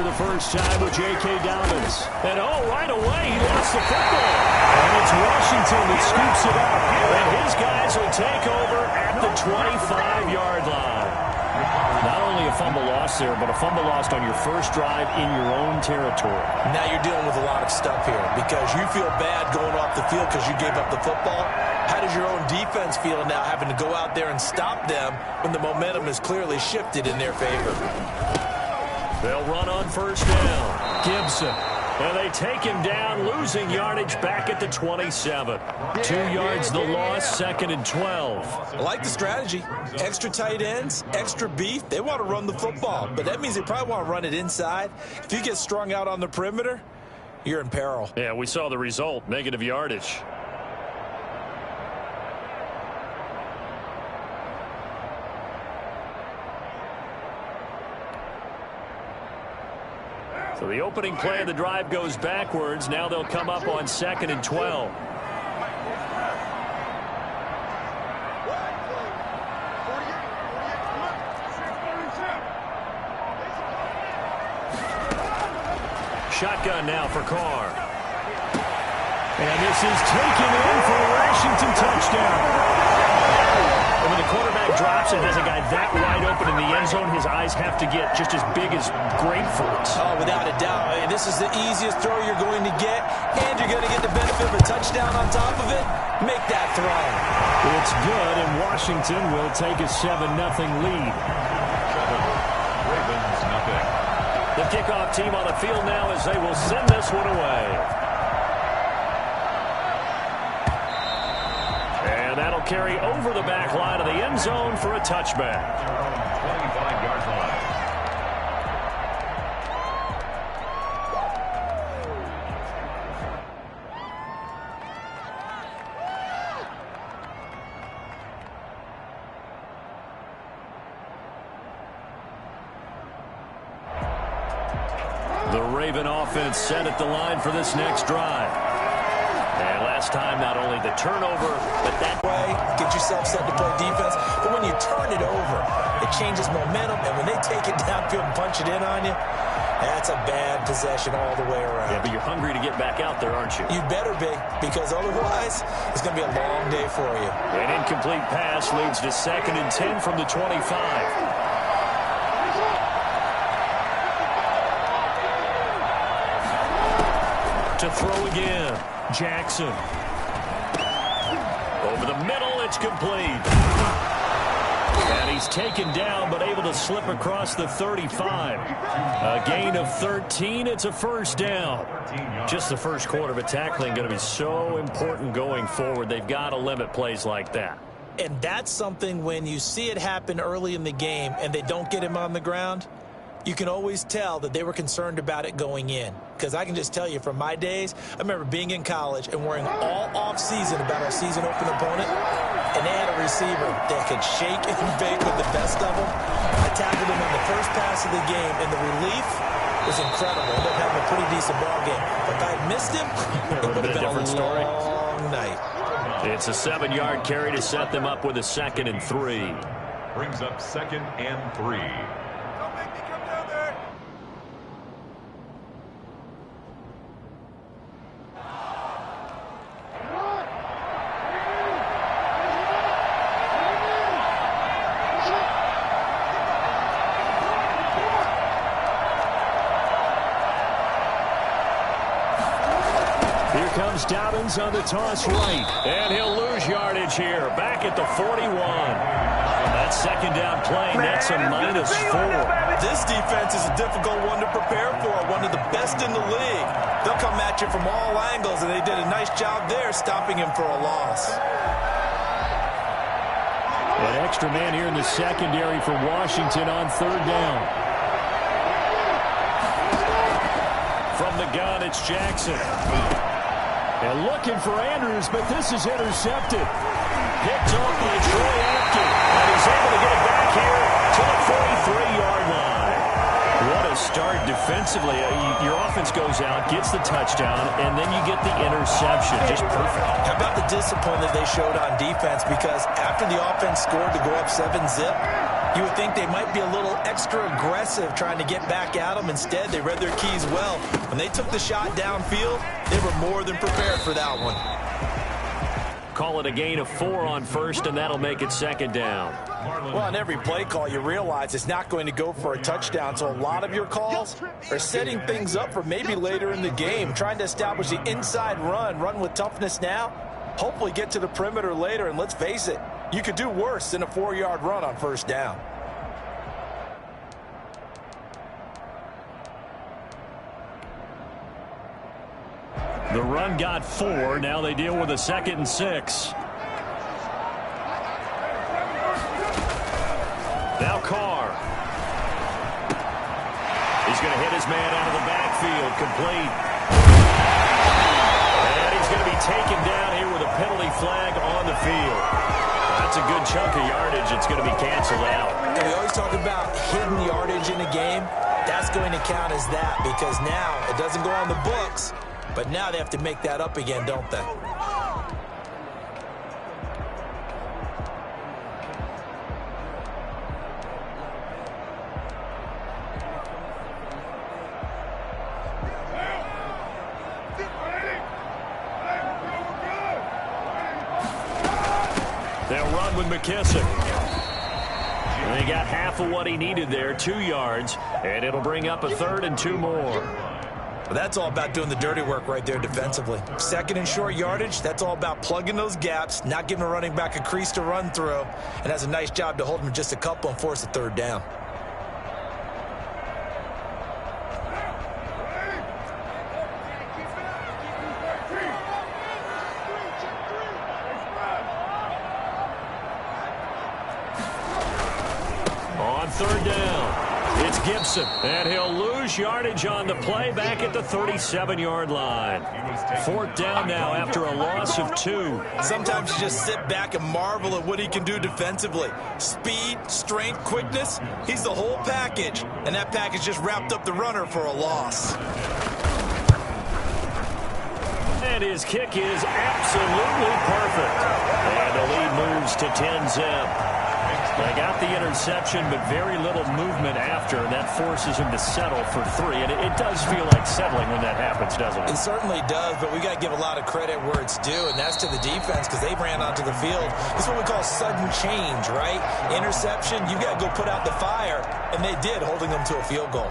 for the first time with J.K. Dobbins. And right away, he lost the football. And it's Washington that scoops it up. And his guys will take over at the 25-yard line. Not only a fumble loss there, but a fumble lost on your first drive in your own territory. Now you're dealing with a lot of stuff here because you feel bad going off the field because you gave up the football. How does your own defense feel now having to go out there and stop them when the momentum is clearly shifted in their favor? They'll run on first down. Gibson. And they take him down, losing yardage back at the 27. 2 yards the loss, 2nd and 12. I like the strategy. Extra tight ends, extra beef. They want to run the football, but that means they probably want to run it inside. If you get strung out on the perimeter, you're in peril. Yeah, we saw the result, negative yardage. So the opening play of the drive goes backwards. Now they'll come up on 2nd and 12. Shotgun now for Carr. And this is taken in for a Washington touchdown. And when the quarterback drops and has a guy that wide open in the end zone, his eyes have to get just as big as grapefruits. Oh, without a doubt. I mean, this is the easiest throw you're going to get, and you're going to get the benefit of a touchdown on top of it. Make that throw. It's good, and Washington will take a 7-0 lead. Ravens, nothing. The kickoff team on the field now as they will send this one away. And that'll carry over the back line of the end zone for a touchback. 25-yard line. The Raven offense set at the line for this next drive. And last time, not only the turnover, but that way, get yourself set to play defense. But when you turn it over, it changes momentum. And when they take it downfield and punch it in on you, that's a bad possession all the way around. Yeah, but you're hungry to get back out there, aren't you? You better be, because otherwise, it's going to be a long day for you. An incomplete pass leads to 2nd and 10 from the 25. To throw again, Jackson. Over the middle, it's complete. And he's taken down, but able to slip across the 35. A gain of 13, it's a first down. Just the first quarter, but tackling going to be so important going forward. They've got to limit plays like that. And that's something when you see it happen early in the game and they don't get him on the ground, you can always tell that they were concerned about it going in. Because I can just tell you from my days, I remember being in college and worrying all off-season about our season-open opponent, and they had a receiver that could shake and bake with the best of them. I tackled him on the first pass of the game, and the relief was incredible. Ended up having a pretty decent ball game. But if I had missed him, it would have been a different story. Long night. It's a 7-yard carry to set them up with a 2nd and 3. Brings up 2nd and 3. Dobbins on the toss right, and he'll lose yardage here, back at the 41. That 2nd down play, that's a -4. This defense is a difficult one to prepare for, one of the best in the league. They'll come at you from all angles, and they did a nice job there stopping him for a loss. An extra man here in the secondary for Washington on 3rd down. From the gun, it's Jackson. And looking for Andrews, but this is intercepted. Picked off by Troy Apke. And he's able to get it back here to the 43-yard line. What a start defensively. Your offense goes out, gets the touchdown, and then you get the interception. Just perfect. How about the discipline that they showed on defense? Because after the offense scored to go up 7-zip, You would think they might be a little extra aggressive trying to get back at them. Instead, they read their keys well. When they took the shot downfield, they were more than prepared for that one. Call it a gain of 4 on first, and that'll make it second down. Well, on every play call, you realize it's not going to go for a touchdown, so a lot of your calls are setting things up for maybe later in the game, trying to establish the inside run with toughness now, hopefully get to the perimeter later, and let's face it, you could do worse than a 4-yard run on first down. The run got 4. Now they deal with a 2nd and 6. Now Carr. He's going to hit his man out of the backfield. Complete. And he's going to be taken down here with a penalty flag on the field. That's a good chunk of yardage. It's going to be canceled out. And we always talk about hidden yardage in a game. That's going to count as that because now it doesn't go on the books. But now they have to make that up again, don't they? They'll run with McKissick. And they got half of what he needed there, 2 yards, and it'll bring up a 3rd and 2 more. Well, that's all about doing the dirty work right there defensively. 2nd and short yardage, that's all about plugging those gaps, not giving a running back a crease to run through, and has a nice job to hold him just a couple and force a 3rd down. On 3rd down, it's Gibson, and he'll lose yardage on the play back at the 37-yard line. 4th down now after a loss of 2. Sometimes you just sit back and marvel at what he can do defensively. Speed, strength, quickness, he's the whole package, and that package just wrapped up the runner for a loss. And his kick is absolutely perfect. And the lead moves to 10-zip. They got the interception, but very little movement after, and that forces him to settle for 3. And it does feel like settling when that happens, doesn't it? It certainly does, but we got to give a lot of credit where it's due, and that's to the defense because they ran onto the field. This is what we call sudden change, right? Interception, you got to go put out the fire, and they did, holding them to a field goal.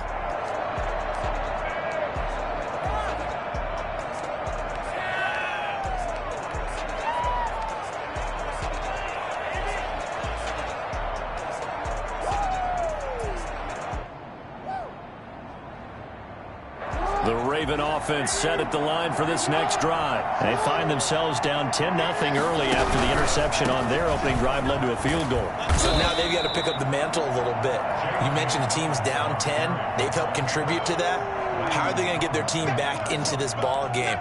The Raven offense set at the line for this next drive. They find themselves down 10-0 early after the interception on their opening drive led to a field goal. So now they've got to pick up the mantle a little bit. You mentioned the team's down 10. They've helped contribute to that. How are they going to get their team back into this ball game?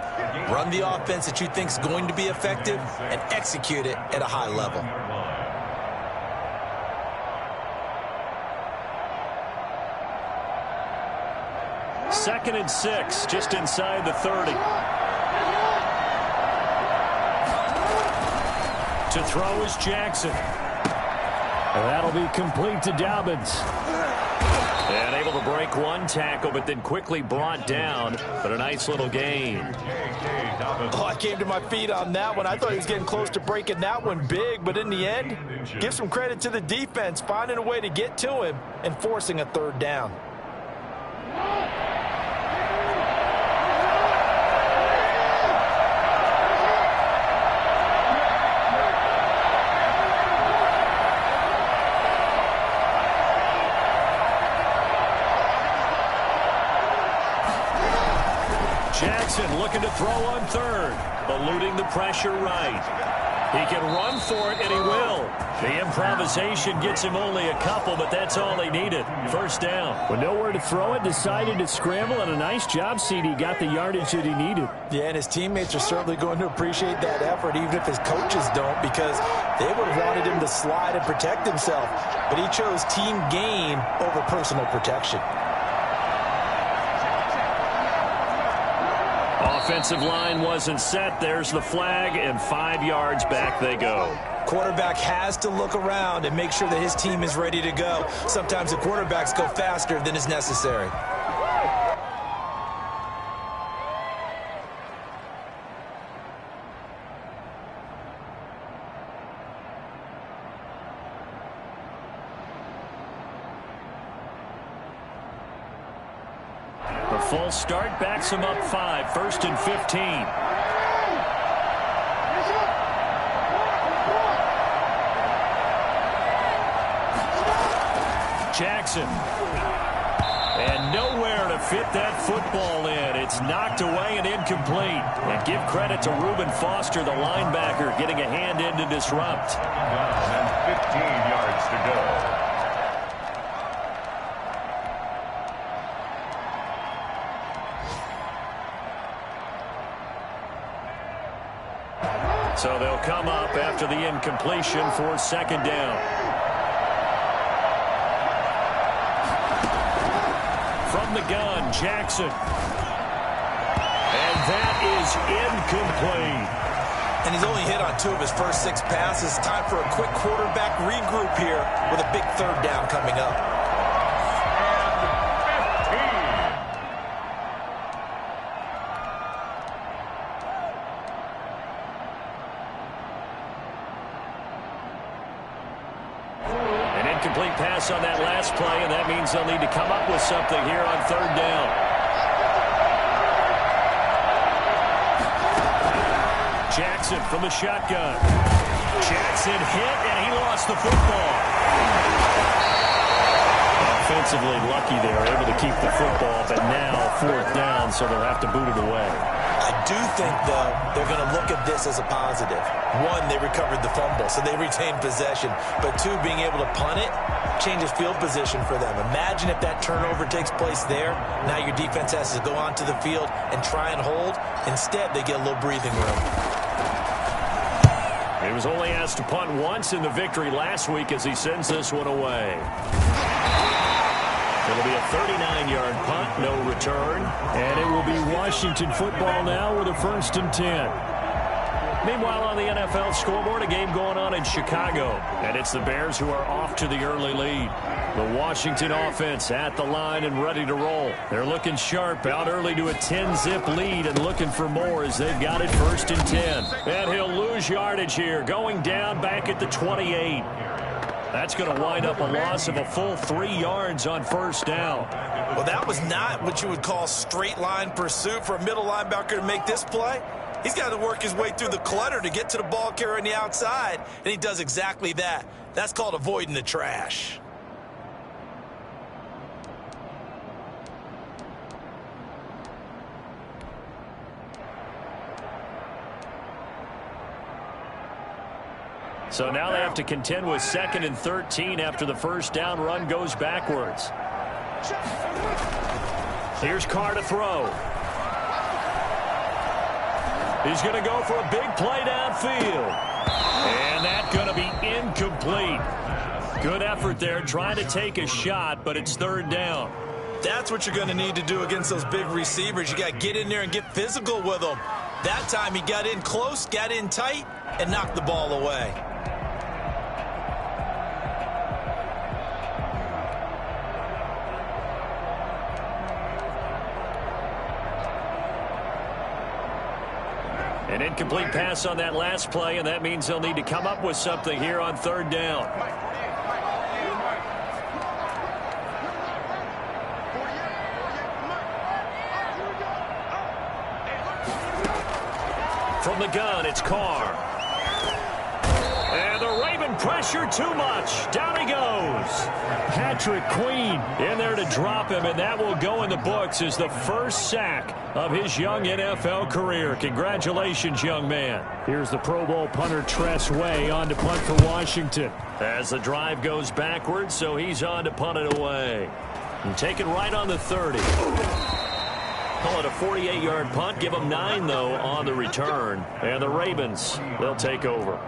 Run the offense that you think is going to be effective and execute it at a high level. 2nd and 6, just inside the 30. To throw is Jackson. And that'll be complete to Dobbins. And able to break one tackle, but then quickly brought down. But a nice little gain. Oh, I came to my feet on that one. I thought he was getting close to breaking that one big, but in the end, give some credit to the defense, finding a way to get to him and forcing a 3rd down. Jackson looking to throw on 3rd, eluding the pressure right. He can run for it, and he will. The improvisation gets him only a couple, but that's all he needed. 1st down. With nowhere to throw it, decided to scramble, and a nice job, CD. Got the yardage that he needed. Yeah, and his teammates are certainly going to appreciate that effort, even if his coaches don't, because they would have wanted him to slide and protect himself. But he chose team gain over personal protection. Offensive line wasn't set. There's the flag, and 5 yards back they go. Quarterback has to look around and make sure that his team is ready to go. Sometimes the quarterbacks go faster than is necessary. The full start backs him up 5, 1st and 15. Jackson. And nowhere to fit that football in. It's knocked away and incomplete. And give credit to Reuben Foster, the linebacker, getting a hand in to disrupt. And 15 yards to go. So they'll come up after the incompletion for 2nd down. From the gun, Jackson. And that is incomplete. And he's only hit on 2 of his first 6 passes. Time for a quick quarterback regroup here with a big 3rd down coming up. Incomplete pass on that last play, and that means they'll need to come up with something here on 3rd down. Jackson from the shotgun. Jackson hit, and he lost the football. Offensively lucky there, able to keep the football, but now 4th down, so they'll have to boot it away. I do think, though, they're going to look at this as a positive. 1, they recovered the fumble, so they retained possession. But 2, being able to punt it changes field position for them. Imagine if that turnover takes place there. Now your defense has to go onto the field and try and hold. Instead, they get a little breathing room. He was only asked to punt once in the victory last week as he sends this one away. It'll be a 39-yard punt, no return. And it will be Washington football now with a 1st and 10. Meanwhile, on the NFL scoreboard, a game going on in Chicago. And it's the Bears who are off to the early lead. The Washington offense at the line and ready to roll. They're looking sharp, out early to a 10-zip lead and looking for more as they've got it 1st and 10. And he'll lose yardage here, going down back at the 28. That's going to wind up a loss of a full 3 yards on 1st down. Well, that was not what you would call straight line pursuit for a middle linebacker to make this play. He's got to work his way through the clutter to get to the ball carrier on the outside, and he does exactly that. That's called avoiding the trash. So now they have to contend with 2nd and 13 after the 1st down run goes backwards. Here's Carr to throw. He's going to go for a big play downfield. And that's going to be incomplete. Good effort there trying to take a shot, but it's 3rd down. That's what you're going to need to do against those big receivers. You got to get in there and get physical with them. That time he got in close, got in tight, and knocked the ball away. An incomplete pass on that last play, and that means they'll need to come up with something here on 3rd down. From the gun, it's Carr. And the Raven pressure too much. Down he goes. Patrick Queen in there to drop him, and that will go in the books as the first sack of his young NFL career. Congratulations, young man. Here's the Pro Bowl punter Tress Way on to punt for Washington. As the drive goes backwards, so he's on to punt it away. And take it right on the 30. Call it a 48-yard punt. Give them 9, though, on the return. And the Ravens, they'll take over.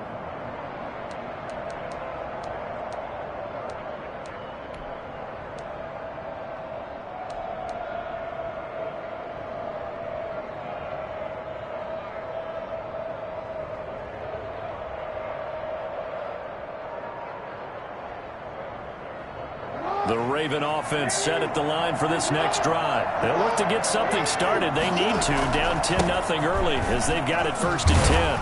The Raven offense set at the line for this next drive. They'll look to get something started. They need to, down 10-0 early as they've got it 1st and 10.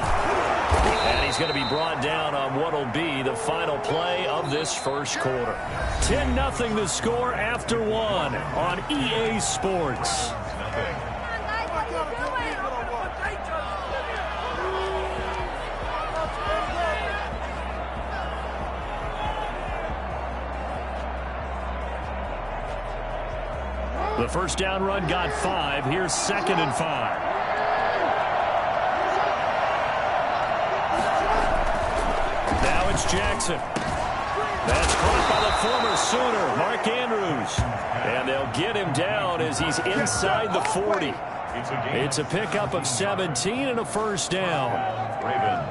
And he's going to be brought down on what will be the final play of this first quarter. 10-0 the score after 1 on EA Sports. The first down run got 5. Here's 2nd and 5. Now it's Jackson. That's caught by the former Sooner, Mark Andrews. And they'll get him down as he's inside the 40. It's a pickup of 17 and a first down. Ravens.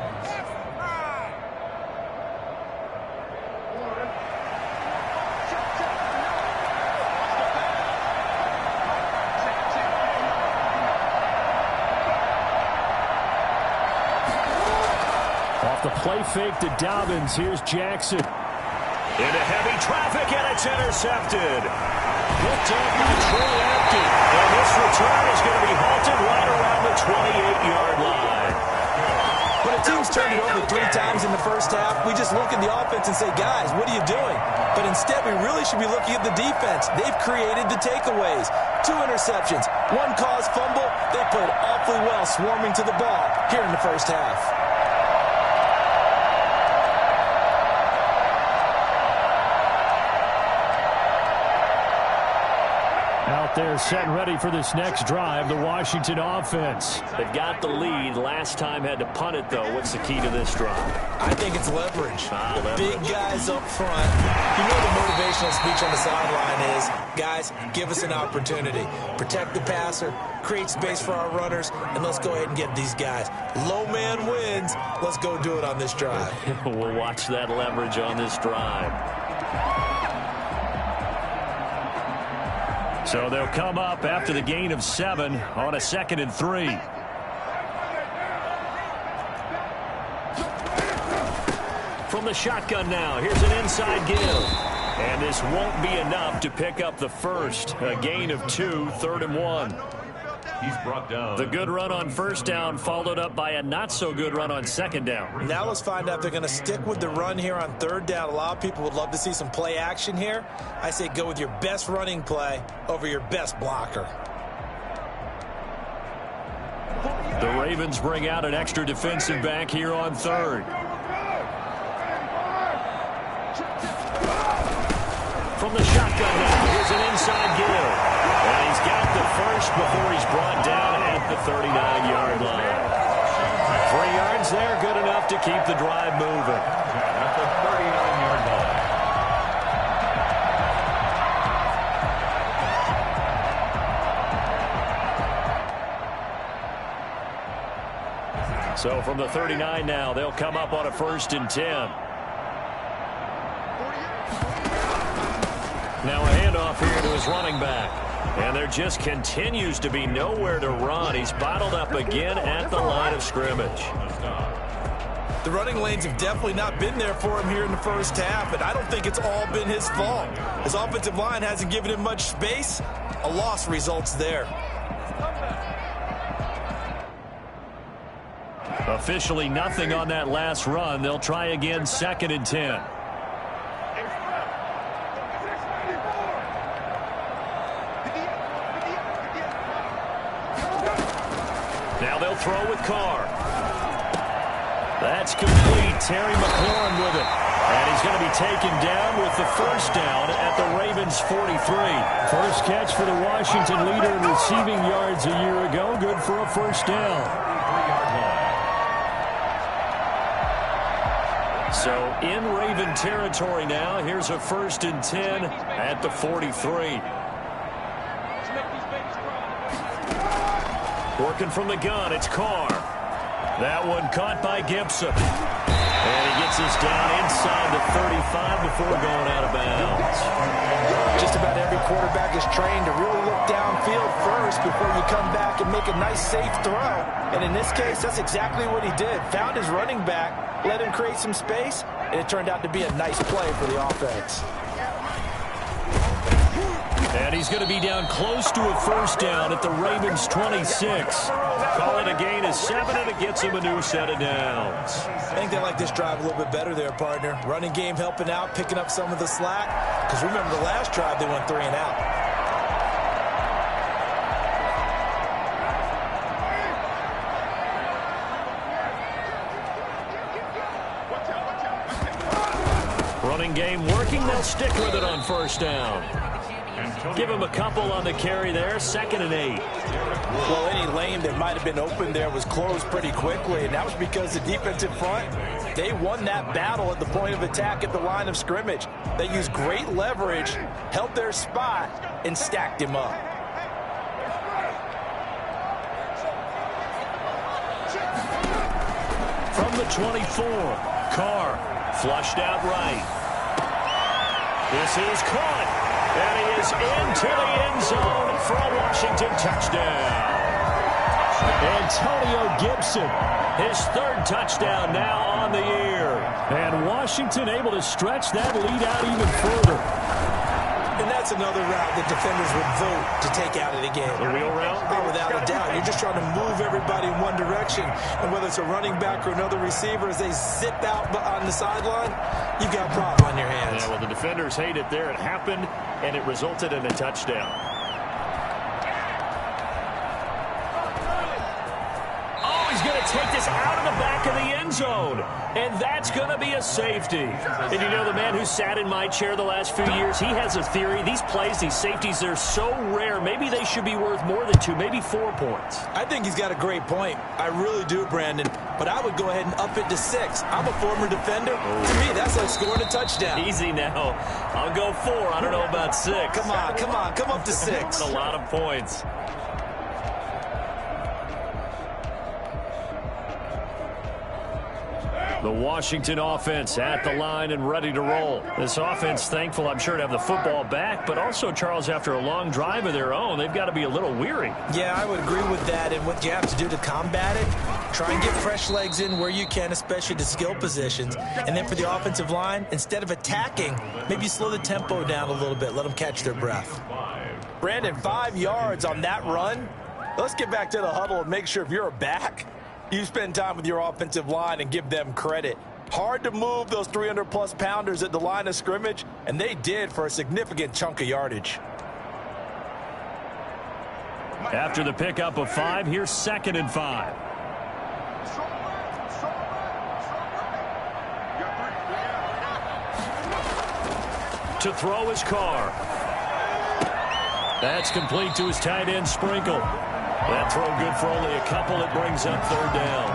Off the play fake to Dobbins. Here's Jackson. Into heavy traffic, and it's intercepted. Picked up by Troy Apke. And this return is going to be halted right around the 28-yard line. When a team's turned it over 3 times in the first half, we just look at the offense and say, guys, what are you doing? But instead, we really should be looking at the defense. They've created the takeaways. 2 interceptions, 1 caused fumble. They played awfully well swarming to the ball here in the first half. Out there set and ready for this next drive, the Washington offense. They've got the lead. Last time had to punt it, though. What's the key to this drive? I think it's leverage. Leverage. Big guys up front. You know the motivational speech on the sideline is, guys, give us an opportunity. Protect the passer, create space for our runners, and let's go ahead and get these guys. Low man wins. Let's go do it on this drive. We'll watch that leverage on this drive. So they'll come up after the gain of 7 on a 2nd and 3. From the shotgun now, here's an inside give. And this won't be enough to pick up the first. A gain of 2, 3rd and 1. He's brought down. The good run on first down followed up by a not-so-good run on 2nd down. Now let's find out if they're going to stick with the run here on 3rd down. A lot of people would love to see some play action here. I say go with your best running play over your best blocker. The Ravens bring out an extra defensive back here on 3rd. From the shotgun now, here's an inside give. And he's got the first before he's brought down at the 39-yard line. 3 yards there, good enough to keep the drive moving. At the 39-yard line. So from the 39 now, they'll come up on a 1st and 10. Now a handoff here to his running back. And there just continues to be nowhere to run. He's bottled up again at the line of scrimmage. The running lanes have definitely not been there for him here in the first half, and I don't think it's all been his fault. His offensive line hasn't given him much space. A loss results there. Officially nothing on that last run. They'll try again 2nd and 10. Now they'll throw with Carr. That's complete. Terry McLaurin with it. And he's going to be taken down with the first down at the Ravens 43. First catch for the Washington leader in receiving yards a year ago. Good for a first down. So in Raven territory now. Here's a 1st and 10 at the 43. Working from the gun, it's Carr. That one caught by Gibson. And he gets us down inside the 35 before going out of bounds. Just about every quarterback is trained to really look downfield first before you come back and make a nice, safe throw. And in this case, that's exactly what he did. Found his running back, let him create some space, and it turned out to be a nice play for the offense. And he's going to be down close to a first down at the Ravens' 26. Call it a gain of 7, and it gets him a new set of downs. I think they like this drive a little bit better there, partner. Running game helping out, picking up some of the slack. Because remember the last drive, they went 3 and out. Running game working, they'll stick with it on first down. Give him a couple on the carry there, 2nd and 8. Well, any lane that might have been open there was closed pretty quickly, and that was because the defensive front, they won that battle at the point of attack at the line of scrimmage. They used great leverage, held their spot, and stacked him up. From the 24, Carr flushed out right. This is caught, and he is into the end zone for a Washington touchdown. Antonio Gibson, his 3rd touchdown now on the year. And Washington able to stretch that lead out even further. And that's another route that defenders would vote to take out of the game. The wheel route? Oh, without a doubt. You're just trying to move everybody in one direction. And whether it's a running back or another receiver, as they zip out on the sideline, you've got a problem on your hands. Yeah, well, the defenders hate it there. It happened, and it resulted in a touchdown. Oh, he's going to take this out of the back of the end zone. And that's going to be a safety. And you know, the man who sat in my chair the last few years, he has a theory. These plays, these safeties, they're so rare. Maybe they should be worth more than 2, maybe 4 points. I think he's got a great point. I really do, Brandon. But I would go ahead and up it to 6. I'm a former defender. To me, that's like scoring a touchdown. Easy now. I'll go 4. I don't know about 6. Come on. Come up to 6. That's a lot of points. The Washington offense at the line and ready to roll. This offense thankful, I'm sure, to have the football back, but also, Charles, after a long drive of their own, they've got to be a little weary. Yeah, I would agree with that, and what you have to do to combat it, try and get fresh legs in where you can, especially to skill positions. And then for the offensive line, instead of attacking, maybe slow the tempo down a little bit, let them catch their breath. Brandon, 5 yards on that run. Let's get back to the huddle and make sure if you're a back, you spend time with your offensive line and give them credit. Hard to move those 300-plus pounders at the line of scrimmage, and they did for a significant chunk of yardage. After the pickup of 5, here's 2nd and 5. To throw his Carr. That's complete to his tight end, Sprinkle. That throw good for only a couple. It brings up 3rd down.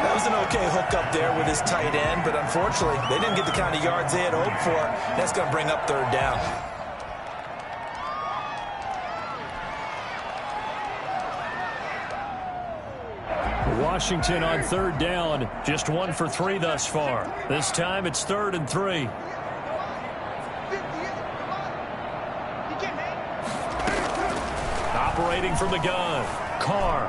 That was an okay hook up there with his tight end, but unfortunately, they didn't get the kind of yards they had hoped for. That's going to bring up 3rd down. Washington on 3rd down, just 1 for 3 thus far. This time it's 3rd and 3. Operating from the gun, Carr.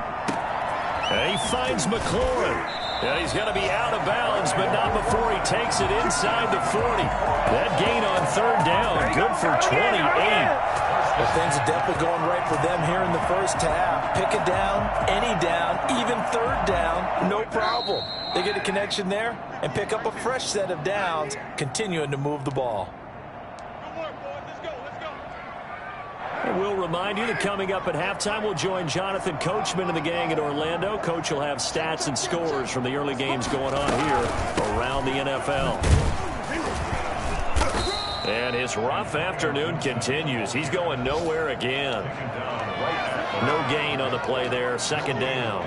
And he finds McLaurin. And he's going to be out of bounds, but not before he takes it inside the 40. That gain on 3rd down, good for 28. Well, things are definitely going right for them here in the first half. Pick a down, any down, even 3rd down, no problem. They get a connection there and pick up a fresh set of downs, continuing to move the ball. And we'll remind you that coming up at halftime, we'll join Jonathan Coachman and the gang in Orlando. Coach will have stats and scores from the early games going on here around the NFL. And his rough afternoon continues. He's going nowhere again. No gain on the play there. 2nd down.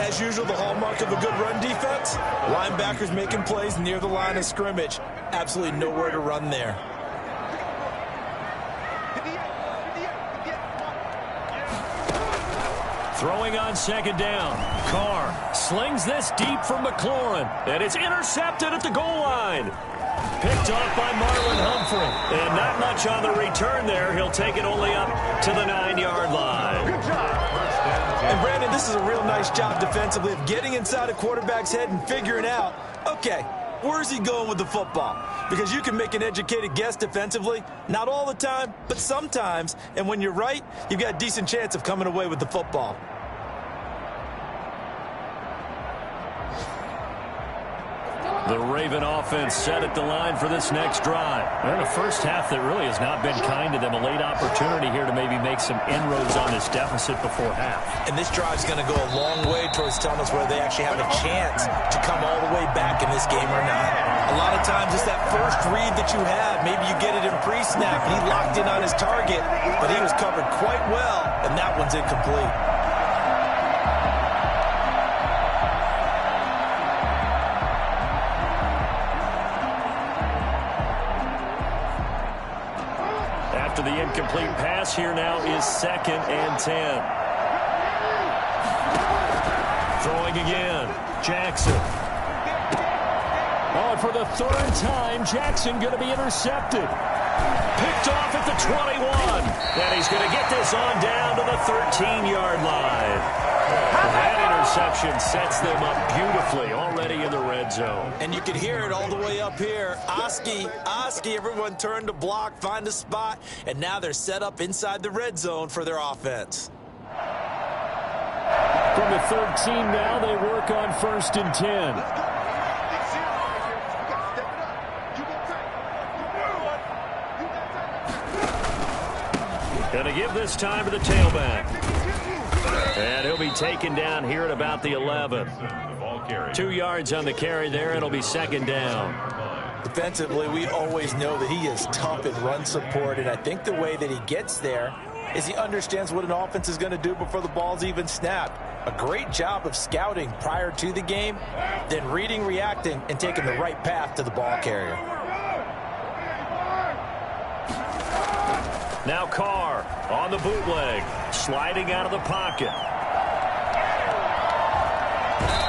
As usual, the hallmark of a good run defense, linebackers making plays near the line of scrimmage. Absolutely nowhere to run there. Throwing on 2nd down. Carr slings this deep from McLaurin. And it's intercepted at the goal line. Picked off by Marlon Humphrey. And not much on the return there. He'll take it only up to the 9-yard line. Good job. And Brandon, this is a real nice job defensively of getting inside a quarterback's head and figuring out, okay, Where's he going with the football? Because you can make an educated guess defensively, not all the time, but sometimes. And when you're right, you've got a decent chance of coming away with the football. The Raven offense set at the line for this next drive. They're in a first half that really has not been kind to them. A late opportunity here to maybe make some inroads on this deficit before half. And this drive's going to go a long way towards telling us whether they actually have a chance to come all the way back in this game or not. A lot of times it's that first read that you have. Maybe you get it in pre-snap. He locked in on his target, but he was covered quite well, and that one's incomplete. After the incomplete pass, here now is 2nd and 10. Throwing again, Jackson. Oh, and for the 3rd time, Jackson going to be intercepted. Picked off at the 21. And he's going to get this on down to the 13-yard line. That interception sets them up beautifully already in the red zone. And you can hear it all the way up here. Oski, everyone turned to block, find a spot, and now they're set up inside the red zone for their offense. From the 13 now, they work on 1st and 10. Going to give this time to the tailback. And he'll be taken down here at about the 11. 2 yards on the carry there. It'll be 2nd down. Defensively, we always know that he is tough in run support, and I think the way that he gets there is he understands what an offense is going to do before the ball's even snapped. A great job of scouting prior to the game, then reading, reacting, and taking the right path to the ball carrier. Now Carr on the bootleg, sliding out of the pocket.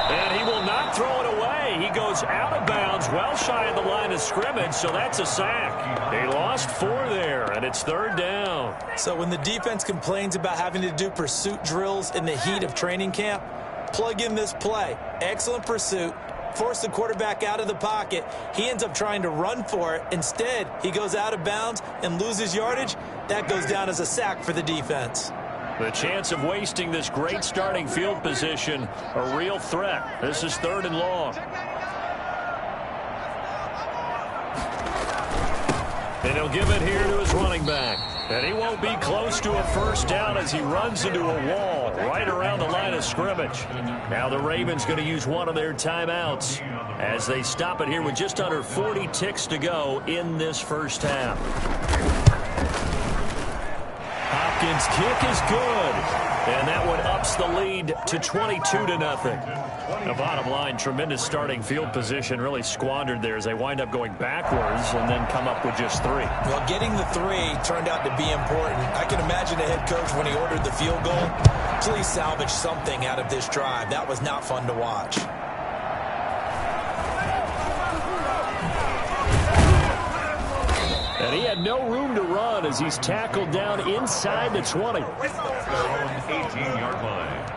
And he will not throw it away. He goes out of bounds, well shy of the line of scrimmage, so that's a sack. He lost 4 there, and it's 3rd down. So when the defense complains about having to do pursuit drills in the heat of training camp, plug in this play. Excellent pursuit. Force the quarterback out of the pocket. He ends up trying to run for it. Instead, he goes out of bounds and loses yardage. That goes down as a sack for the defense. The chance of wasting this great starting field position, a real threat. This is 3rd and long. And he'll give it here to his running back. And he won't be close to a 1st down as he runs into a wall right around the line of scrimmage. Now the Ravens going to use one of their timeouts as they stop it here with just under 40 ticks to go in this first half. Hopkins' kick is good. And that one ups the lead to 22-0. The bottom line, tremendous starting field position, really squandered there as they wind up going backwards and then come up with just 3. Well, getting the 3 turned out to be important. I can imagine the head coach when he ordered the field goal. Please salvage something out of this drive. That was not fun to watch. And he had no room to run as he's tackled down inside the 20. 18-yard line.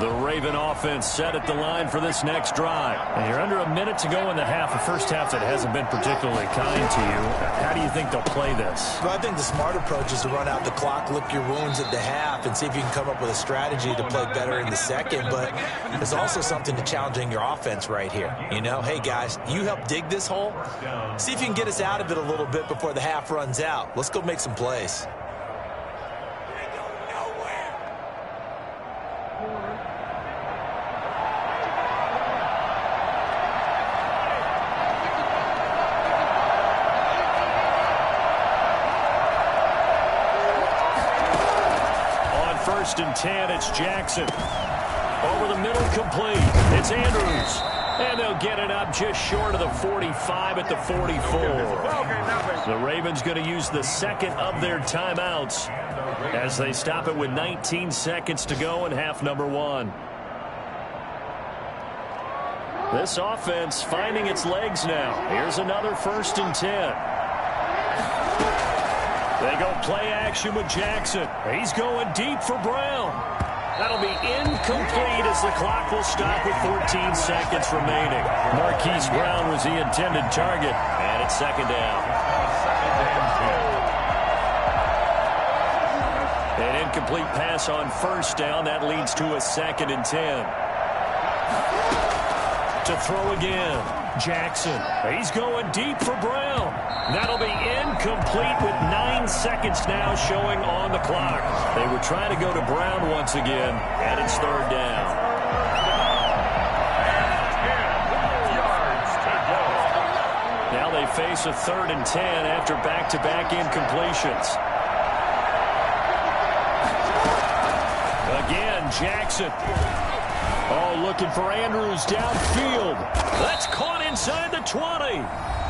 The Raven offense set at the line for this next drive. And you're under a minute to go in the half, a first half that hasn't been particularly kind to you. How do you think they'll play this? Well, I think the smart approach is to run out the clock, lick your wounds at the half, and see if you can come up with a strategy to play better in the second. But there's also something to challenging your offense right here. You know, hey, guys, you help dig this hole. See if you can get us out of it a little bit before the half runs out. Let's go make some plays. First and 10, it's Jackson. Over the middle, complete. It's Andrews. And they'll get it up just short of the 45 at the 44. The Ravens going to use the second of their timeouts as they stop it with 19 seconds to go in half number one. This offense finding its legs now. Here's another 1st and 10. They go play action with Jackson. He's going deep for Brown. That'll be incomplete as the clock will stop with 14 seconds remaining. Marquise Brown was the intended target, and it's 2nd down. An incomplete pass on 1st down. That leads to a 2nd and 10. To throw again. Jackson. He's going deep for Brown. That'll be incomplete with 9 seconds now showing on the clock. They were trying to go to Brown once again, and it's 3rd down. Now they face a 3rd and 10 after back-to-back incompletions. Again, Jackson. Oh, looking for Andrews downfield. That's caught inside the 20.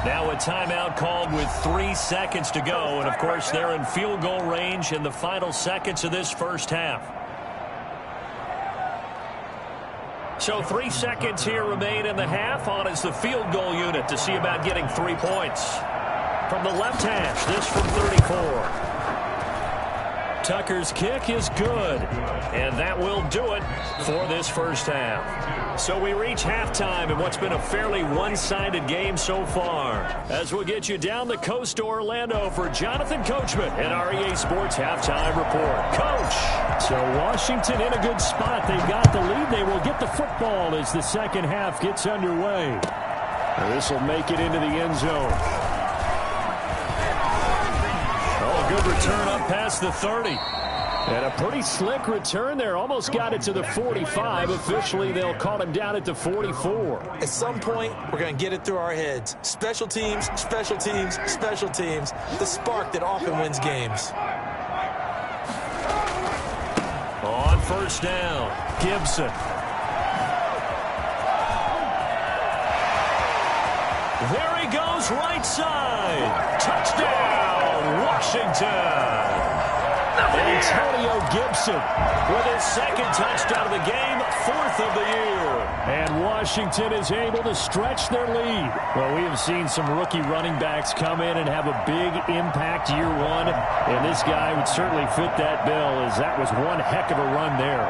Now a timeout called with 3 seconds to go. And, of course, they're in field goal range in the final seconds of this first half. So 3 seconds here remain in the half. On is the field goal unit to see about getting 3 points. From the left hash, this from 34. Tucker's kick is good, and that will do it for this first half. So we reach halftime in what's been a fairly one-sided game so far. As we'll get you down the coast to Orlando for Jonathan Coachman at our EA Sports Halftime Report. Coach! So Washington in a good spot. They've got the lead. They will get the football as the second half gets underway. This will make it into the end zone. Good return up past the 30. And a pretty slick return there. Almost got it to the 45. Officially, they'll call him down at the 44. At some point, we're going to get it through our heads. Special teams, special teams, special teams. The spark that often wins games. On 1st down, Gibson. There he goes, right side. Touchdown, Washington. Antonio Gibson with his 2nd touchdown of the game, 4th of the year. And Washington is able to stretch their lead. Well, we have seen some rookie running backs come in and have a big impact year one. And this guy would certainly fit that bill, as that was one heck of a run there.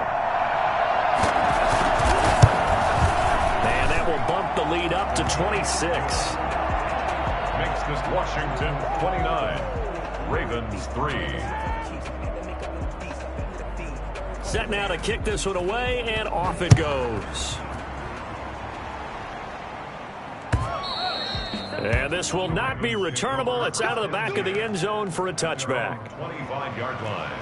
And that will bump the lead up to 26. Makes this Washington 29. Ravens 3. Set now to kick this one away, and off it goes. And this will not be returnable. It's out of the back of the end zone for a touchback. 25-yard line.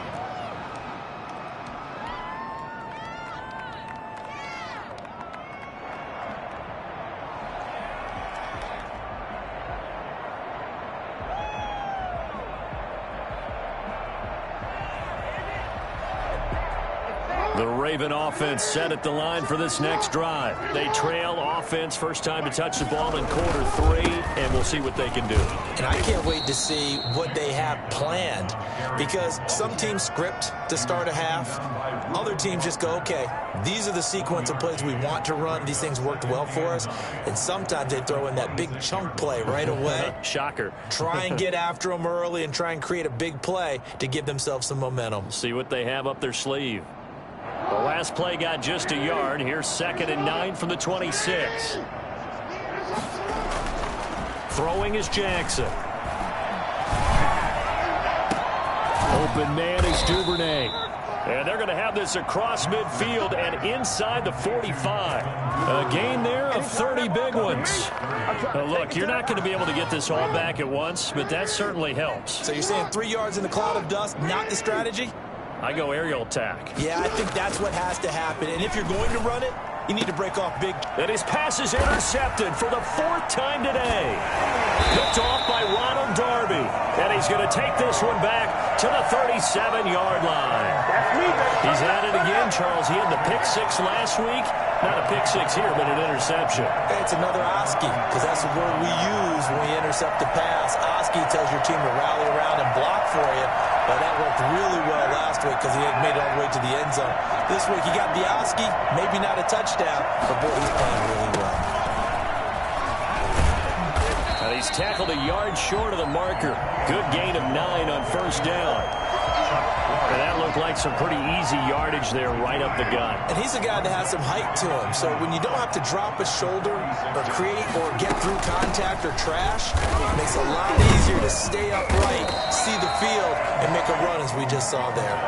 The Raven offense set at the line for this next drive. They trail offense, first time to touch the ball in quarter 3, and we'll see what they can do. And I can't wait to see what they have planned, because some teams script to start a half. Other teams just go, okay, these are the sequence of plays we want to run. These things worked well for us. And sometimes they throw in that big chunk play right away. Shocker. Try and get after them early and try and create a big play to give themselves some momentum. See what they have up their sleeve. The last play got just a yard. Here's 2nd and 9 from the 26. Throwing is Jackson. Open man is Duvernay. And they're going to have this across midfield and inside the 45. A gain there of 30 big ones. Look, you're not going to be able to get this all back at once, but that certainly helps. So you're saying 3 yards in the cloud of dust, not the strategy? I go aerial attack. Yeah, I think that's what has to happen. And if you're going to run it, you need to break off big. And his pass is intercepted for the 4th time today. Picked off by Ronald Darby. And he's going to take this one back to the 37-yard line. He's at it again, Charles. He had the pick six last week. Not a pick six here, but an interception. It's another Oski, because that's the word we use when we intercept the pass. Oski tells your team to rally around and block for you. But that worked really well last week because he had made it all the way to the end zone. This week he got the Oski, maybe not a touchdown, but boy, he's playing really well. And he's tackled a yard short of the marker. Good gain of 9 on first down. And that looked like some pretty easy yardage there right up the gut. And he's a guy that has some height to him. So when you don't have to drop a shoulder or create or get through contact or trash, it makes it a lot easier to stay upright, see the field, and make a run as we just saw there.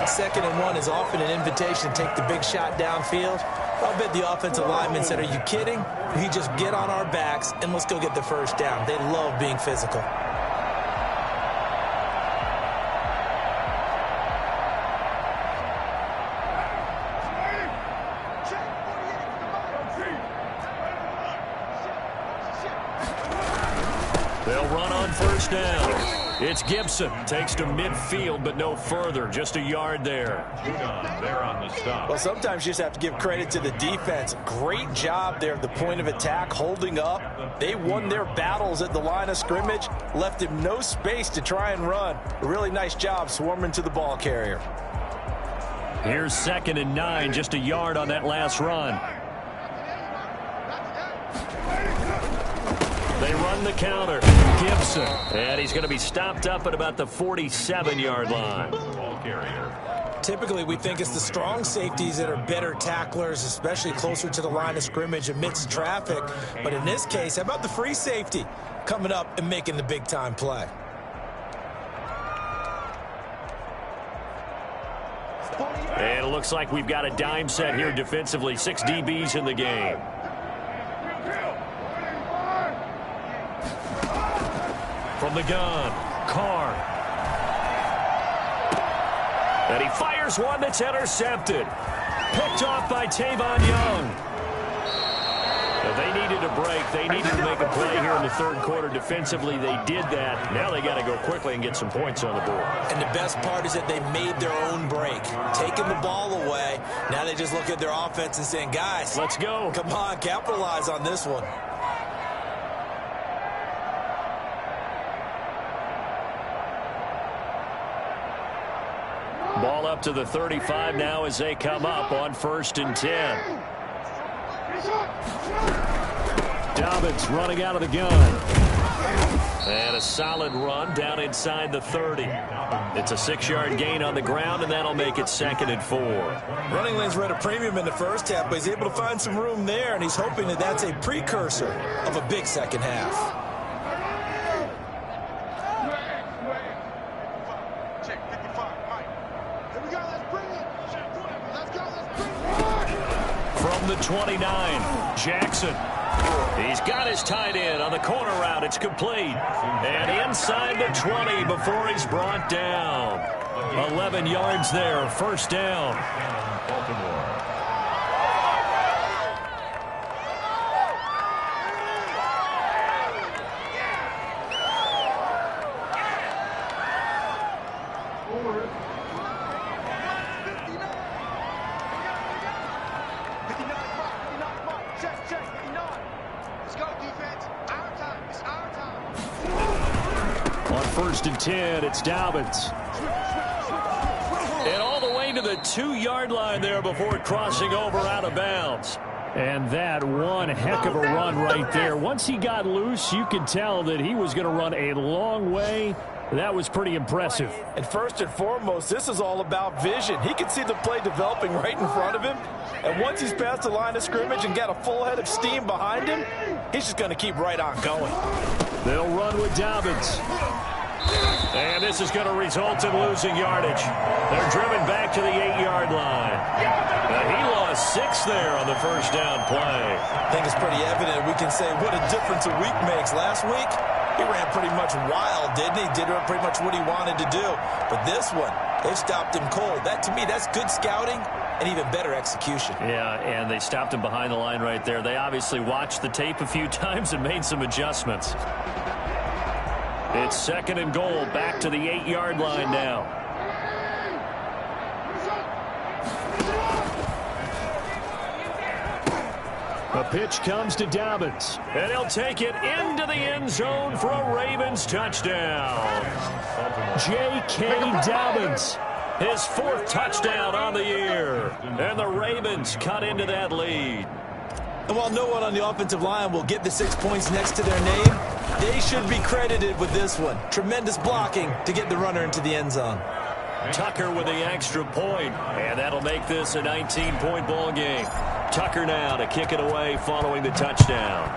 2nd and 1 is often an invitation to take the big shot downfield. I'll bet the offensive lineman said, are you kidding? We just get on our backs and let's go get the first down. They love being physical. They'll run on first down. It's Gibson. Takes to midfield, but no further. Just a yard there. Judon there on the stop. Well, sometimes you just have to give credit to the defense. Great job there at the point of attack, holding up. They won their battles at the line of scrimmage, left him no space to try and run. A really nice job swarming to the ball carrier. Here's 2nd and 9, just a yard on that last run. They run the counter. Gibson. And he's going to be stopped up at about the 47-yard line. Ball carrier. Typically, we think it's the strong safeties that are better tacklers, especially closer to the line of scrimmage amidst traffic. But in this case, how about the free safety coming up and making the big-time play? And it looks like we've got a dime set here defensively. 6 DBs in the game. From the gun, Carr. And he fires one that's intercepted. Picked off by Tavon Young. They needed a break. They needed to make a play here in the 3rd quarter defensively. They did that. Now they got to go quickly and get some points on the board. And the best part is that they made their own break, taking the ball away. Now they just look at their offense and saying, guys, let's go. Come on, capitalize on this one. Ball up to the 35 now as they come up on 1st and 10. Dobbins running out of the gun. And a solid run down inside the 30. It's a 6-yard gain on the ground, and that'll make it 2nd and 4. Running lanes were at a premium in the first half, but he's able to find some room there, and he's hoping that that's a precursor of a big second half. From the 29, Jackson. He's got his tight end on the corner route. It's complete. And inside the 20 before he's brought down. 11 yards there, first down. Baltimore. On 1st and 10, it's Dobbins. And all the way to the 2-yard line there before crossing over out of bounds. And that one heck of a run right there. Once he got loose, you could tell that he was going to run a long way. That was pretty impressive. And first and foremost, this is all about vision. He can see the play developing right in front of him. And once he's past the line of scrimmage and got a full head of steam behind him, he's just going to keep right on going. They'll run with Dobbins. And this is going to result in losing yardage. They're driven back to the 8-yard line. And he lost 6 there on the first down play. I think it's pretty evident. We can say what a difference a week makes. Last week, he ran pretty much wild, didn't he? Did pretty much what he wanted to do. But this one, they stopped him cold. That, to me, that's good scouting and even better execution. Yeah, and they stopped him behind the line right there. They obviously watched the tape a few times and made some adjustments. It's 2nd and goal, back to the 8-yard line now. The pitch comes to Dobbins. And he'll take it into the end zone for a Ravens touchdown. J.K. Dobbins. His 4th touchdown on the year. And the Ravens cut into that lead. And while no one on the offensive line will get the 6 points next to their name, they should be credited with this one. Tremendous blocking to get the runner into the end zone. Tucker with the extra point, and that'll make this a 19-point ball game. Tucker now to kick it away following the touchdown.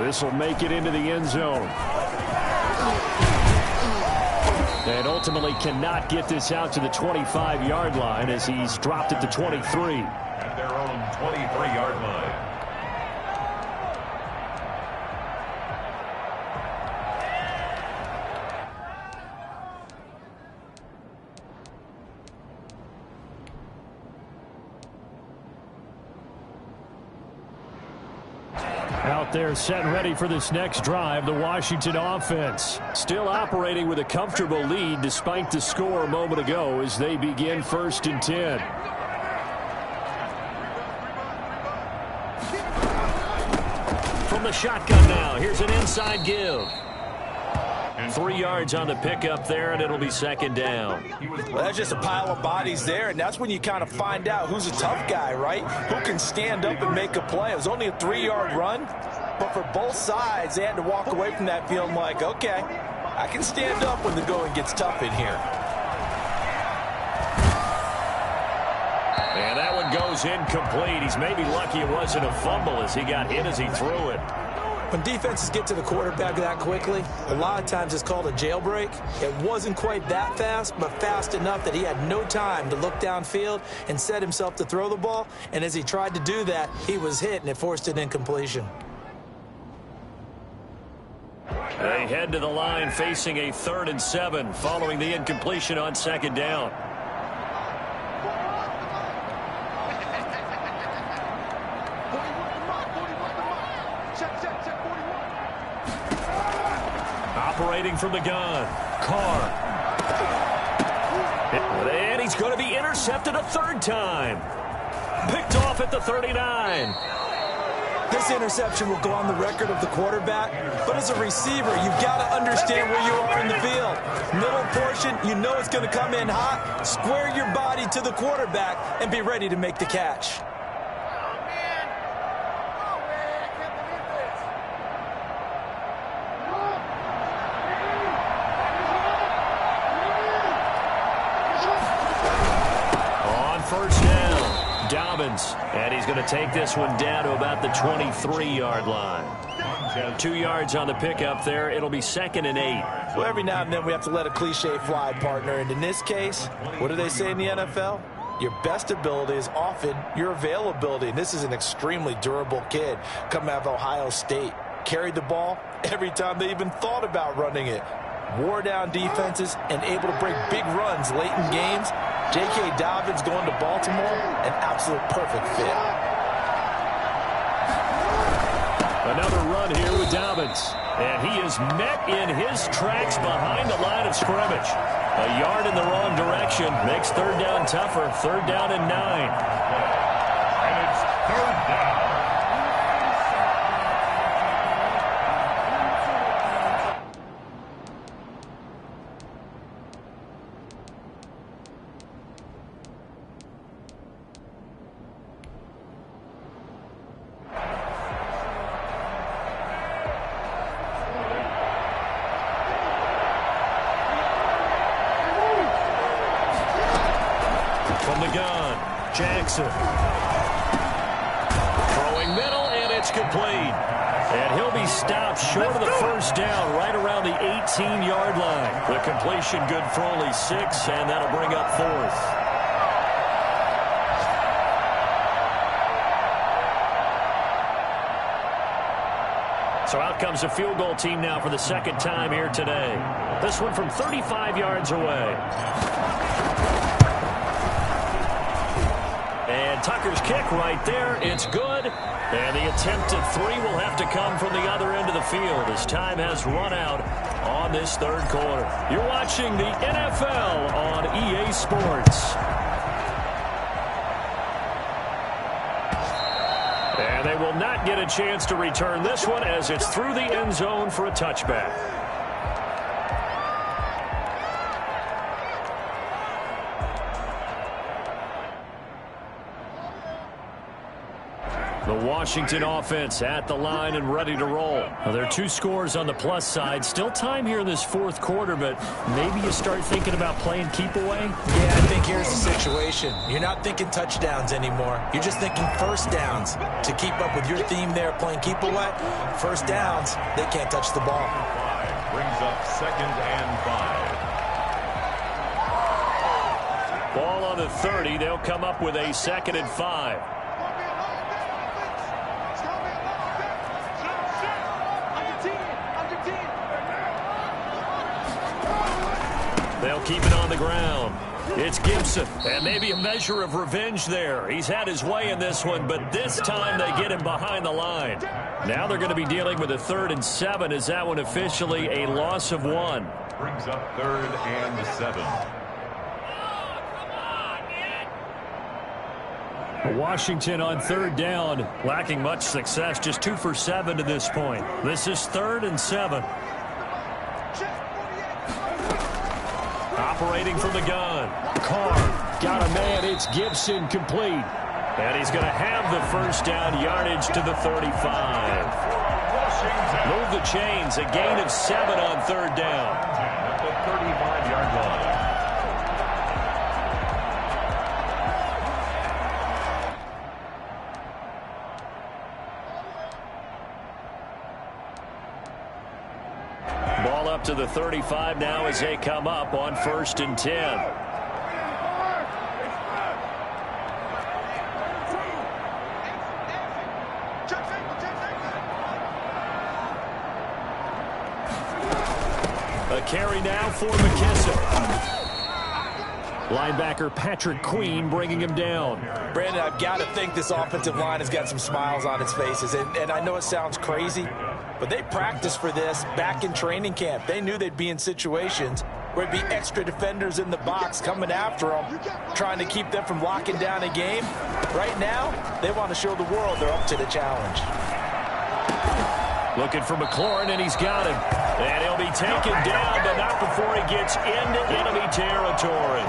This will make it into the end zone. And ultimately cannot get this out to the 25-yard line as he's dropped at the 23. At their own 23-yard line. Out there set and ready for this next drive, the Washington offense. Still operating with a comfortable lead despite the score a moment ago as they begin 1st and 10. From the shotgun now, here's an inside give. 3 yards on the pickup there, and it'll be 2nd down. Well, that's just a pile of bodies there, and that's when you kind of find out who's a tough guy, right? Who can stand up and make a play. It was only a 3-yard run, but for both sides, they had to walk away from that feeling like, okay, I can stand up when the going gets tough in here. And that one goes incomplete. He's maybe lucky it wasn't a fumble as he got hit as he threw it. When defenses get to the quarterback that quickly, a lot of times it's called a jailbreak. It wasn't quite that fast, but fast enough that he had no time to look downfield and set himself to throw the ball. And as he tried to do that, he was hit, and it forced an incompletion. They head to the line facing a 3rd and 7 following the incompletion on 2nd down. Operating from the gun, Carr. And he's going to be intercepted a 3rd time. Picked off at the 39. This interception will go on the record of the quarterback, but as a receiver, you've got to understand where you are in the field. Middle portion, you know it's going to come in hot. Square your body to the quarterback and be ready to make the catch. And he's going to take this one down to about the 23-yard line. 2 yards on the pickup there. It'll be 2nd and 8. Well, every now and then we have to let a cliche fly, partner. And in this case, what do they say in the NFL? Your best ability is often your availability. And this is an extremely durable kid coming out of Ohio State. Carried the ball every time they even thought about running it. Wore down defenses and able to break big runs late in games. J.K. Dobbins going to Baltimore, an absolute perfect fit. Another run here with Dobbins. And he is met in his tracks behind the line of scrimmage. A yard in the wrong direction makes 3rd down tougher. 3rd down and 9. And it's 3rd down. Jackson. Throwing middle, and it's complete. And he'll be stopped short of the 1st down right around the 18-yard line. The completion good for only 6, and that'll bring up 4th. So out comes a field goal team now for the second time here today. This one from 35 yards away. And Tucker's kick right there. It's good. And the attempt at three will have to come from the other end of the field as time has run out on this third quarter. You're watching the NFL on EA Sports. And they will not get a chance to return this one as it's through the end zone for a touchback. The Washington offense at the line and ready to roll. Now, there are two scores on the plus side. Still time here in this fourth quarter, but maybe you start thinking about playing keep away? Yeah, I think here's the situation. You're not thinking touchdowns anymore. You're just thinking first downs. To keep up with your theme there, playing keep away, first downs, they can't touch the ball. Brings up 2nd and 5. Ball on the 30. They'll come up with a 2nd and 5. They'll keep it on the ground. It's Gibson, and maybe a measure of revenge there. He's had his way in this one, but this time they get him behind the line. Now they're going to be dealing with a 3rd and 7. Is that one officially a loss of 1? Brings up 3rd and 7. Washington on 3rd down, lacking much success, just 2 for 7 to this point. This is 3rd and 7. Operating from the gun. Carr got a man. It's Gibson complete. And he's going to have the first down, yardage to the 35. Move the chains. A gain of 7 on 3rd down. At the 35-yard line. Ball up to the 35 now as they come up on 1st and 10. A carry now for McKissick. Linebacker Patrick Queen bringing him down. Brandon, I've got to think this offensive line has got some smiles on its faces. And I know it sounds crazy, but they practiced for this back in training camp. They knew they'd be in situations where it'd be extra defenders in the box coming after them, trying to keep them from locking down a game. Right now, they want to show the world they're up to the challenge. Looking for McLaurin, and he's got him. And he'll be taken down, but not before he gets into enemy territory.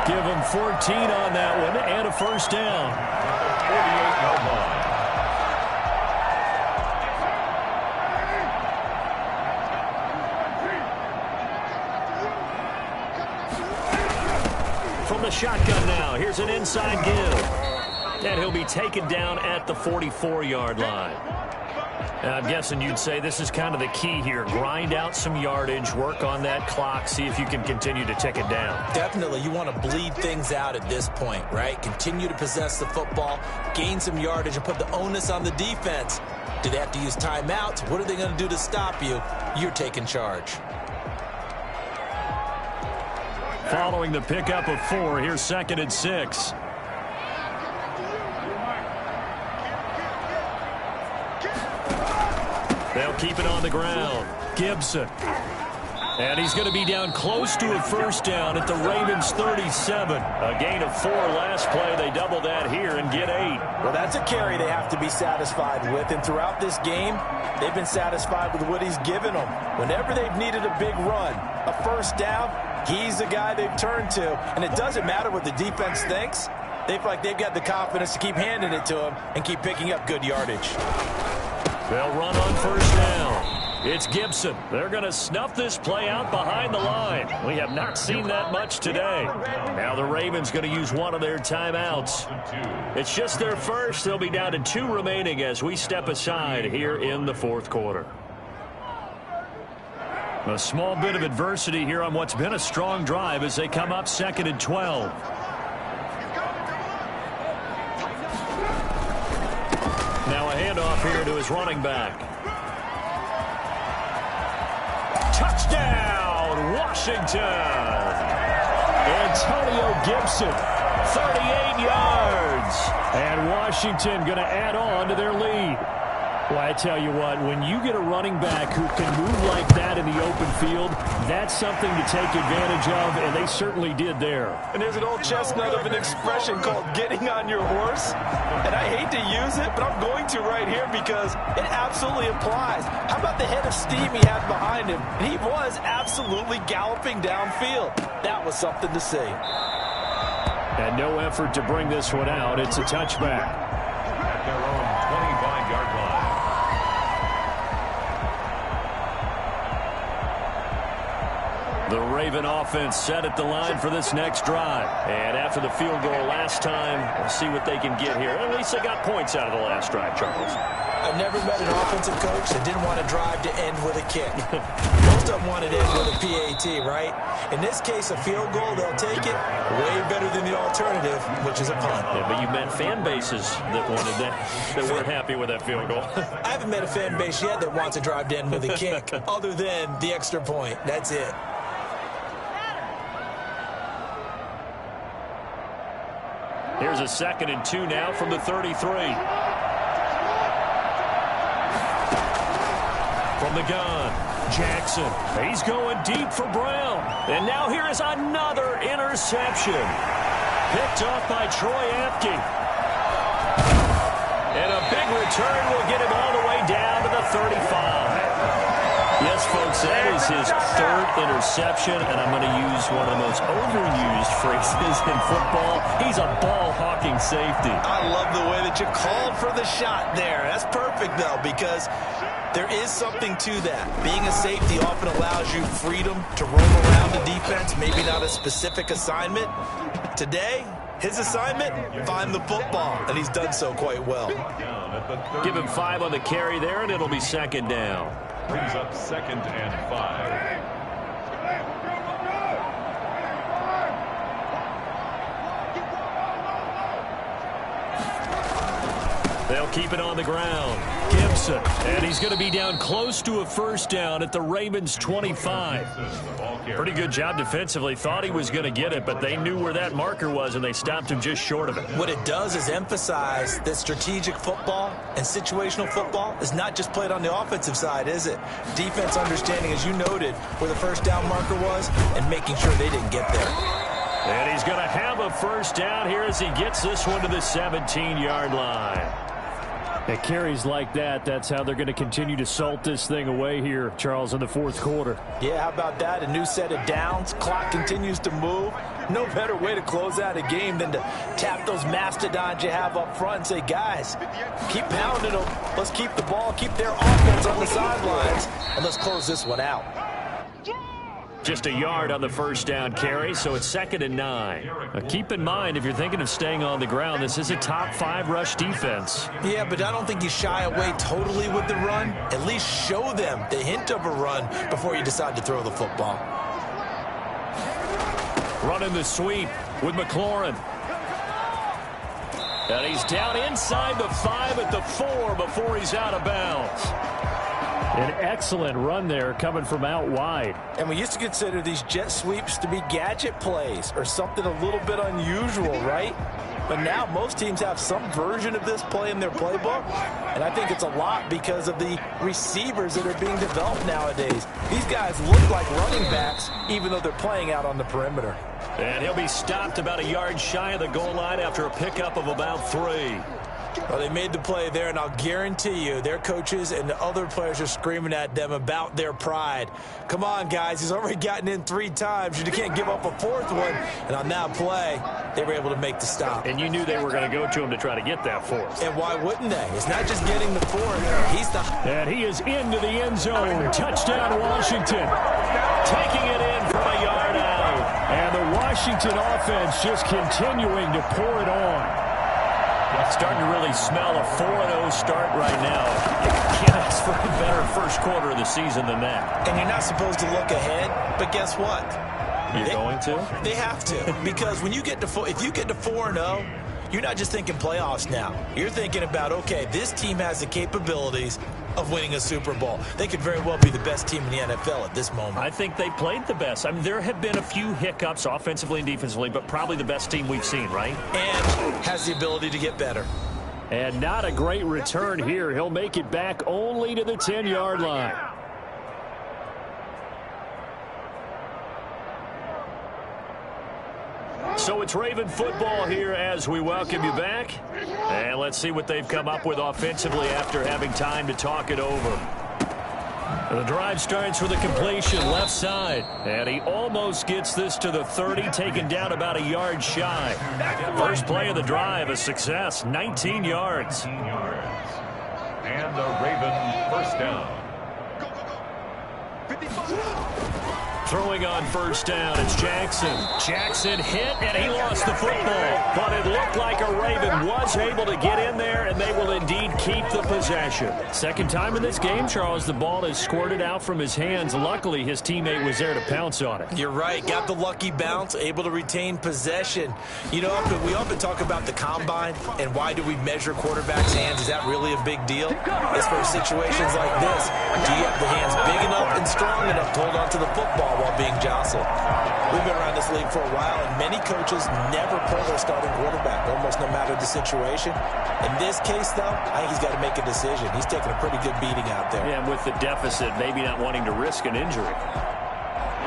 Give him 14 on that one and a first down. 48-yard line. From the shotgun now, here's an inside give. And he'll be taken down at the 44-yard line. I'm guessing you'd say this is kind of the key here. Grind out some yardage, work on that clock, see if you can continue to tick it down. Definitely. You want to bleed things out at this point, right? Continue to possess the football, gain some yardage, and put the onus on the defense. Do they have to use timeouts? What are they going to do to stop you? You're taking charge. Following the pickup of 4, here's 2nd and 6. They'll keep it on the ground. Gibson. And he's going to be down close to a first down at the Ravens 37. A gain of 4 last play. They double that here and get 8. Well, that's a carry they have to be satisfied with. And throughout this game, they've been satisfied with what he's given them. Whenever they've needed a big run, a first down, he's the guy they've turned to. And it doesn't matter what the defense thinks. They feel like they've got the confidence to keep handing it to him and keep picking up good yardage. They'll run on first down. It's Gibson. They're going to snuff this play out behind the line. We have not seen that much today. Now the Ravens going to use one of their timeouts. It's just their first. They'll be down to 2 remaining as we step aside here in the fourth quarter. A small bit of adversity here on what's been a strong drive as they come up 2nd and 12. Now a handoff here to his running back. Touchdown, Washington. Antonio Gibson, 38 yards. And Washington going to add on to their lead. Well, I tell you what, when you get a running back who can move like that in the open field, that's something to take advantage of, and they certainly did there. And there's an old chestnut of an expression called getting on your horse. And I hate to use it, but I'm going to right here because it absolutely applies. How about the head of steam he had behind him? He was absolutely galloping downfield. That was something to see. And no effort to bring this one out. It's a touchback. At their own 25-yard line. The Raven offense set at the line for this next drive. And after the field goal last time, we'll see what they can get here. At least they got points out of the last drive, Charles. I've never met an offensive coach that didn't want to drive to end with a kick. Most of them wanted to end with a PAT, right? In this case, a field goal, they'll take it. Way better than the alternative, which is a punt. Yeah, but you met fan bases that wanted that weren't happy with that field goal. I haven't met a fan base yet that wants to drive to end with a kick, other than the extra point. That's it. Here's a 2nd and 2 now from the 33. From the gun, Jackson. He's going deep for Brown. And now here is another interception. Picked off by Troy Apke. And a big return will get him all the way down to the 35. Yes, folks, that is his 3rd interception, and I'm going to use one of the most overused phrases in football. He's a ball-hawking safety. I love the way that you called for the shot there. That's perfect, though, because there is something to that. Being a safety often allows you freedom to roam around the defense, maybe not a specific assignment. Today, his assignment, find the football, and he's done so quite well. Give him 5 on the carry there, and it'll be 2nd down. Brings up 2nd and 5. They'll keep it on the ground. Gibson, and he's going to be down close to a 1st down at the Ravens' 25. Pretty good job defensively. Thought he was going to get it, but they knew where that marker was, and they stopped him just short of it. What it does is emphasize that strategic football and situational football is not just played on the offensive side, is it? Defense understanding, as you noted, where the 1st down marker was and making sure they didn't get there. And he's going to have a 1st down here as he gets this one to the 17-yard line. At carries like that, that's how they're going to continue to salt this thing away here, Charles, in the 4th quarter. Yeah, how about that? A new set of downs. Clock continues to move. No better way to close out a game than to tap those mastodons you have up front and say, guys, keep pounding them. Let's keep the ball, keep their offense on the sidelines, and let's close this one out. Just a yard on the 1st down carry, so it's 2nd and 9. Now keep in mind, if you're thinking of staying on the ground, this is a top 5 rush defense. Yeah, but I don't think you shy away totally with the run. At least show them the hint of a run before you decide to throw the football. Running the sweep with McLaurin. And he's down inside the 5 at the 4 before he's out of bounds. An excellent run there coming from out wide. And we used to consider these jet sweeps to be gadget plays or something a little bit unusual, right? But now most teams have some version of this play in their playbook. And I think it's a lot because of the receivers that are being developed nowadays. These guys look like running backs even though they're playing out on the perimeter. And he'll be stopped about a yard shy of the goal line after a pickup of about 3. Well, they made the play there, and I'll guarantee you their coaches and the other players are screaming at them about their pride. Come on, guys. He's already gotten in 3 times. You can't give up a 4th one. And on that play, they were able to make the stop. And you knew they were going to go to him to try to get that 4th. And why wouldn't they? It's not just getting the 4th. He's the... And he is into the end zone. Touchdown, Washington. Taking it in from a yard out. And the Washington offense just continuing to pour it on. Starting to really smell a 4-0 start right now. You can't ask for a better 1st quarter of the season than that. And you're not supposed to look ahead, but guess what? You're going to? They have to, because when you get to if you get to 4-0, you're not just thinking playoffs now. You're thinking about, okay, this team has the capabilities of winning a Super Bowl. They could very well be the best team in the NFL at this moment. I think they played the best. I mean, there have been a few hiccups offensively and defensively, but probably the best team we've seen, right? And has the ability to get better. And not a great return here. He'll make it back only to the 10-yard line. So it's Raven football here as we welcome you back. And let's see what they've come up with offensively after having time to talk it over. The drive starts with a completion left side. And he almost gets this to the 30, taken down about a yard shy. First play of the drive, a success, 19 yards. And a Raven first down. Throwing on first down, it's Jackson. Jackson hit, and he lost the football. But it looked like a Raven was able to get in there, and they will indeed keep the possession. Second time in this game, Charles, the ball is squirted out from his hands. Luckily, his teammate was there to pounce on it. You're right. Got the lucky bounce, able to retain possession. You know, we often talk about the combine, and why do we measure quarterbacks' hands? Is that really a big deal? It's for situations like this. Do you have the hands big enough and strong enough to hold on to the football while being jostled? We've been around this league for a while, and many coaches never pull their starting quarterback, almost no matter the situation. In this case, though, I think he's got to make a decision. He's taking a pretty good beating out there. Yeah, and with the deficit, maybe not wanting to risk an injury.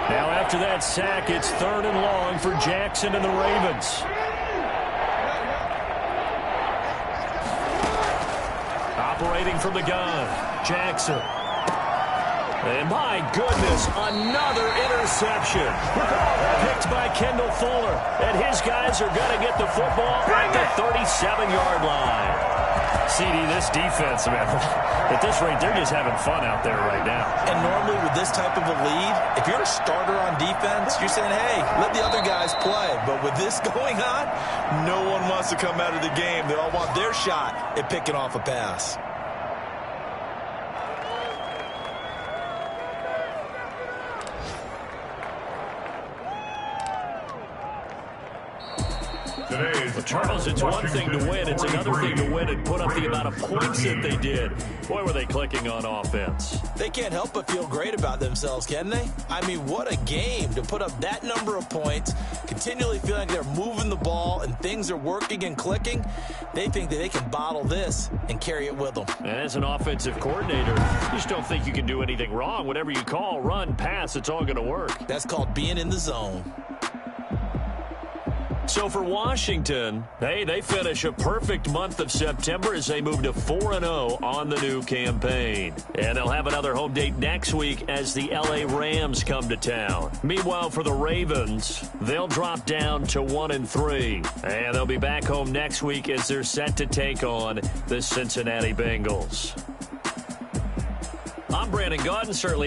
Now, after that sack, it's 3rd and long for Jackson and the Ravens. Operating from the gun, Jackson. And my goodness, another interception. Picked by Kendall Fuller. And his guys are going to get the football at the 37-yard line. CD, this defense, man, at this rate, they're just having fun out there right now. And normally with this type of a lead, if you're a starter on defense, you're saying, hey, let the other guys play. But with this going on, no one wants to come out of the game. They all want their shot at picking off a pass. Charles, it's one thing to win. It's another thing to win and put up the amount of points that they did. Boy, were they clicking on offense. They can't help but feel great about themselves, can they? I mean, what a game to put up that number of points, continually feeling like they're moving the ball and things are working and clicking. They think that they can bottle this and carry it with them. And as an offensive coordinator, you just don't think you can do anything wrong. Whatever you call, run, pass, it's all going to work. That's called being in the zone. So for Washington, hey, they finish a perfect month of September as they move to 4-0 on the new campaign. And they'll have another home date next week as the LA Rams come to town. Meanwhile, for the Ravens, they'll drop down to 1-3. And they'll be back home next week as they're set to take on the Cincinnati Bengals. I'm Brandon Gaudin, certainly